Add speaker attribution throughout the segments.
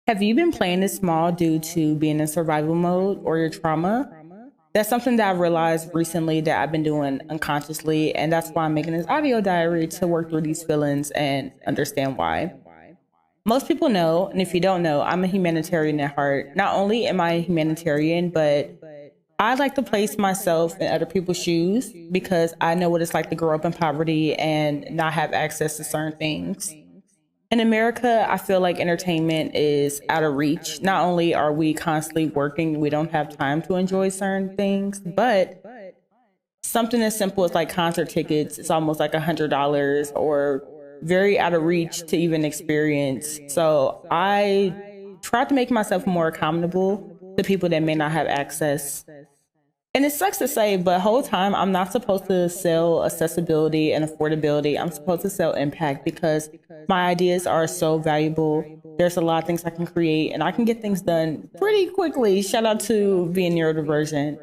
Speaker 1: Have you been playing it small due to being in survival mode or your trauma? That's something that I've realized recently that I've been doing unconsciously, and that's why I'm making this audio diary to work through these feelings and understand why. Most people know, and if you don't know, I'm a humanitarian at heart. Not only am I a humanitarian, but I like to place myself in other people's shoes because I know what it's like to grow up in poverty and not have access to certain things. In America, I feel like entertainment is out of reach. Not only are we constantly working, we don't have time to enjoy certain things, but something as simple as like concert tickets is almost like $100 or very out of reach to even experience. So I try to make myself more accountable to people that may not have access. And it sucks to say, but whole time I'm not supposed to sell accessibility and affordability. I'm supposed to sell impact because my ideas are so valuable. There's a lot of things I can create and I can get things done pretty quickly. Shout out to being neurodivergent.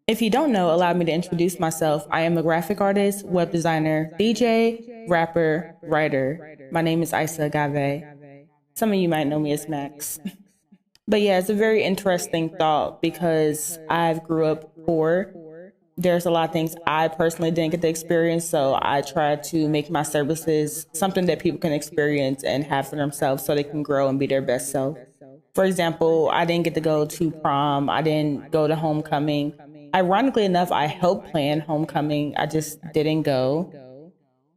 Speaker 1: If you don't know, allow me to introduce myself. I am a graphic artist, web designer, DJ, rapper, writer. My name is Isa Agave. Some of you might know me as Max. But yeah, it's a very interesting thought because I've grew up poor. There's a lot of things I personally didn't get to experience, so I try to make my services something that people can experience and have for themselves so they can grow and be their best self. For example, I didn't get to go to prom. I didn't go to homecoming. Ironically enough, I helped plan homecoming. I just didn't go.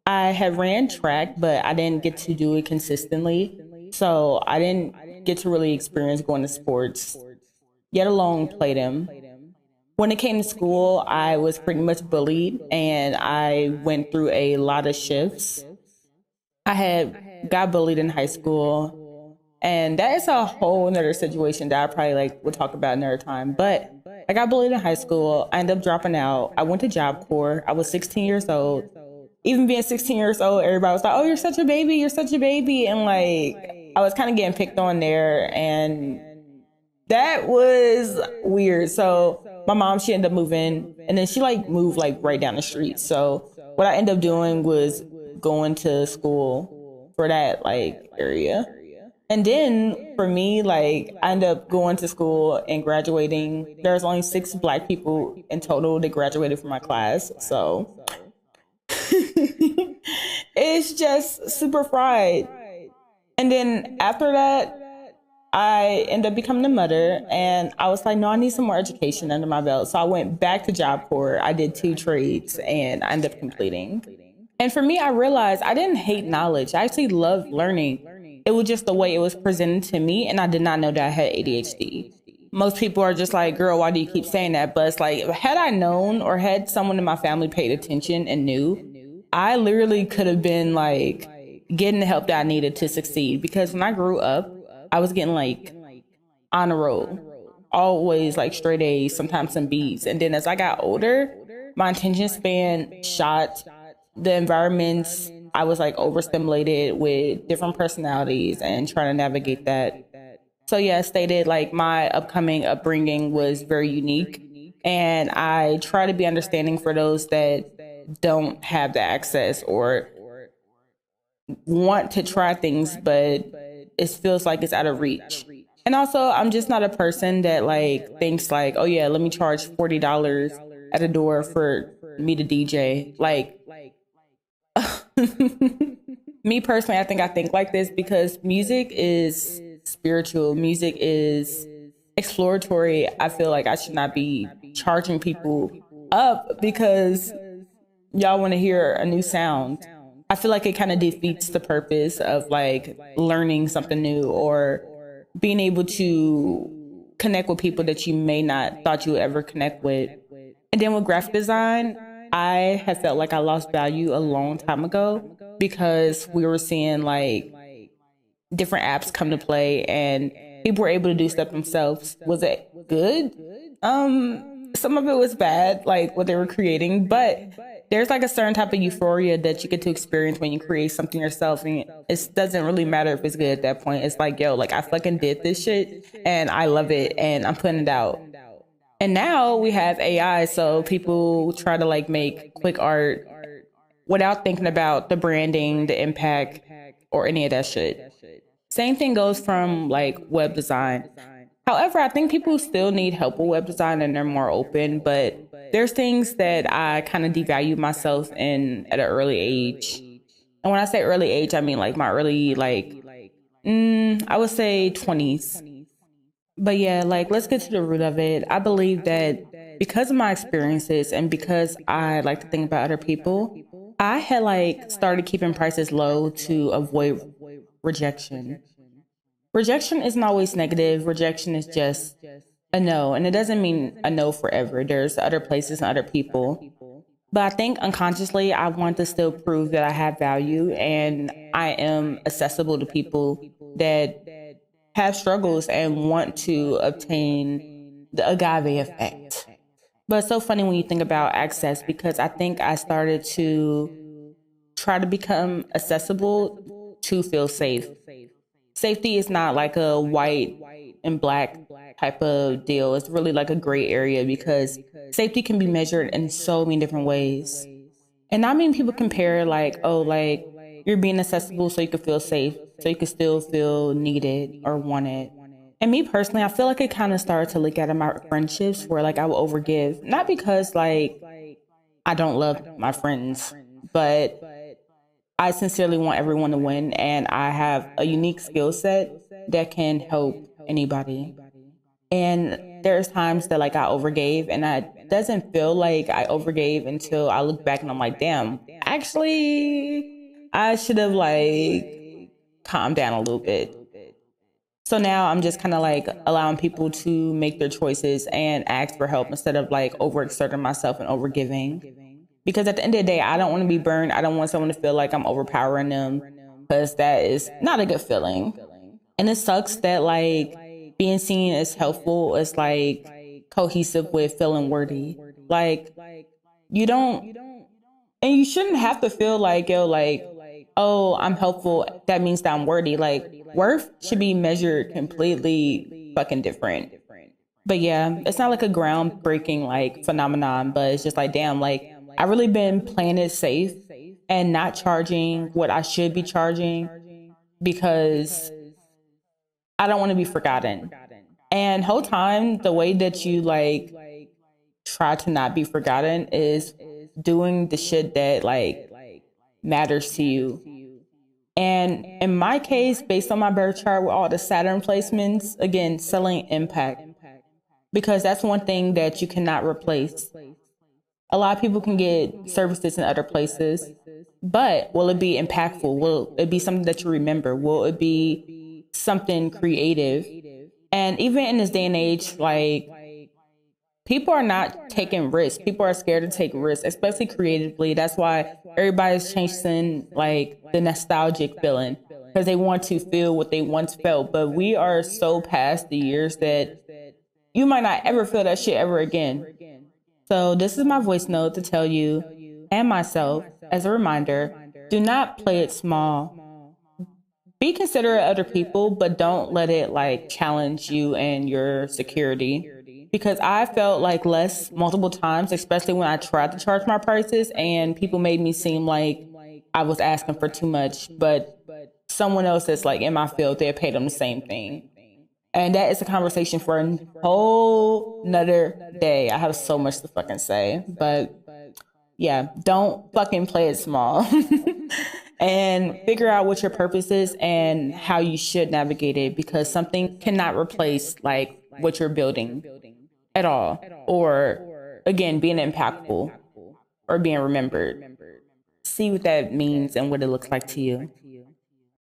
Speaker 1: I had ran track, but I didn't get to do it consistently. So I didn't get to really experience going to sports, yet alone play them. When it came to school, I was pretty much bullied and I went through a lot of shifts. I had got bullied in high school, and that is a whole nother situation that I probably like would talk about another time. But I got bullied in high school. I ended up dropping out. I went to Job Corps. I was 16 years old. Even being 16 years old, everybody was like, "Oh, you're such a baby. You're such a baby." And like, I was kind of getting picked on there, and that was weird. So my mom, she ended up moving, and then she like moved like right down the street. So what I ended up doing was going to school for that like area. And then for me, like I ended up going to school and graduating. There's only 6 Black people in total that graduated from my class. So it's just super fried. And then after that, I ended up becoming a mother and I was like, no, I need some more education under my belt. So I went back to Job Corps. I did 2 trades and I ended up completing. And for me, I realized I didn't hate knowledge. I actually loved learning. It was just the way it was presented to me. And I did not know that I had ADHD. Most people are just like, girl, why do you keep saying that? But it's like, had I known or had someone in my family paid attention and knew, I literally could have been like getting the help that I needed to succeed. Because when I grew up, I was getting like on a roll, always like straight A's, sometimes some B's. And then as I got older, my attention span shot. The environments, I was like overstimulated with different personalities and trying to navigate that. So yeah, I stated like my upcoming upbringing was very unique. And I try to be understanding for those that don't have the access or want to try things, but it feels like it's out of reach. And also, I'm just not a person that like thinks like, oh yeah, let me charge $40 at a door for me to DJ. Like, me personally, I think like this because music is spiritual. Music is exploratory. I feel like I should not be charging people up because y'all want to hear a new sound. I feel like it kind of defeats the purpose of like learning something new or being able to connect with people that you may not thought you would ever connect with. And then with graphic design, I have felt like I lost value a long time ago because we were seeing like different apps come to play and people were able to do stuff themselves. Was it good? Some of it was bad, like what they were creating, but there's like a certain type of euphoria that you get to experience when you create something yourself, and it doesn't really matter if it's good at that point. It's like, yo, like I fucking did this shit and I love it and I'm putting it out. And now we have AI, so people try to like make quick art without thinking about the branding, the impact, or any of that shit. Same thing goes from like web design. However, I think people still need help with web design and they're more open, but there's things that I kind of devalue myself in at an early age. And when I say early age, I mean like my early, like, I would say 20s. But yeah, like, let's get to the root of it. I believe that because of my experiences and because I like to think about other people, I had like started keeping prices low to avoid rejection. Rejection isn't always negative. Rejection is just a no. And it doesn't mean a no forever. There's other places and other people. But I think unconsciously, I want to still prove that I have value and I am accessible to people that have struggles and want to obtain the agave effect. But it's so funny when you think about access because I think I started to try to become accessible to feel safe. Safety is not like a white and black type of deal. It's really like a gray area because safety can be measured in so many different ways. And I mean, people compare like, oh, like you're being accessible so you can feel safe, so you can still feel needed or wanted. And me personally, I feel like it kind of started to look at my friendships where like I would overgive, not because like I don't love my friends, but I sincerely want everyone to win, and I have a unique skill set that can help anybody. And there's times that like I overgave, and I doesn't feel like I overgave until I look back and I'm like, damn, actually, I should have like calmed down a little bit. So now I'm just kind of like allowing people to make their choices and ask for help instead of like overexerting myself and overgiving. Because at the end of the day, I don't want to be burned. I don't want someone to feel like I'm overpowering them because that is not a good feeling. And it sucks that like being seen as helpful is like cohesive with feeling worthy. Like you don't, and you shouldn't have to feel like, yo, like, oh, I'm helpful. That means that I'm worthy. Like worth should be measured completely fucking different. But yeah, it's not like a groundbreaking like phenomenon, but it's just like, damn, like I really been playing it safe and not charging what I should be charging because I don't want to be forgotten. And whole time, the way that you like try to not be forgotten is doing the shit that like matters to you. And in my case, based on my birth chart with all the Saturn placements, again, selling impact because that's one thing that you cannot replace. A lot of people can get services in other places, but will it be impactful? Will it be something that you remember? Will it be something creative? And even in this day and age, like people are not taking risks. People are scared to take risks, especially creatively. That's why everybody's chasing like the nostalgic feeling because they want to feel what they once felt. But we are so past the years that you might not ever feel that shit ever again. So this is my voice note to tell you and myself as a reminder, do not play it small. Be considerate of other people, but don't let it like challenge you and your security. Because I felt like less multiple times, especially when I tried to charge my prices and people made me seem like I was asking for too much, but someone else that's like in my field, they paid them the same thing. And that is a conversation for a whole nother day. I have so much to fucking say. But yeah, don't fucking play it small. And figure out what your purpose is and how you should navigate it because something cannot replace like what you're building at all. Or again, being impactful or being remembered. See what that means and what it looks like to you.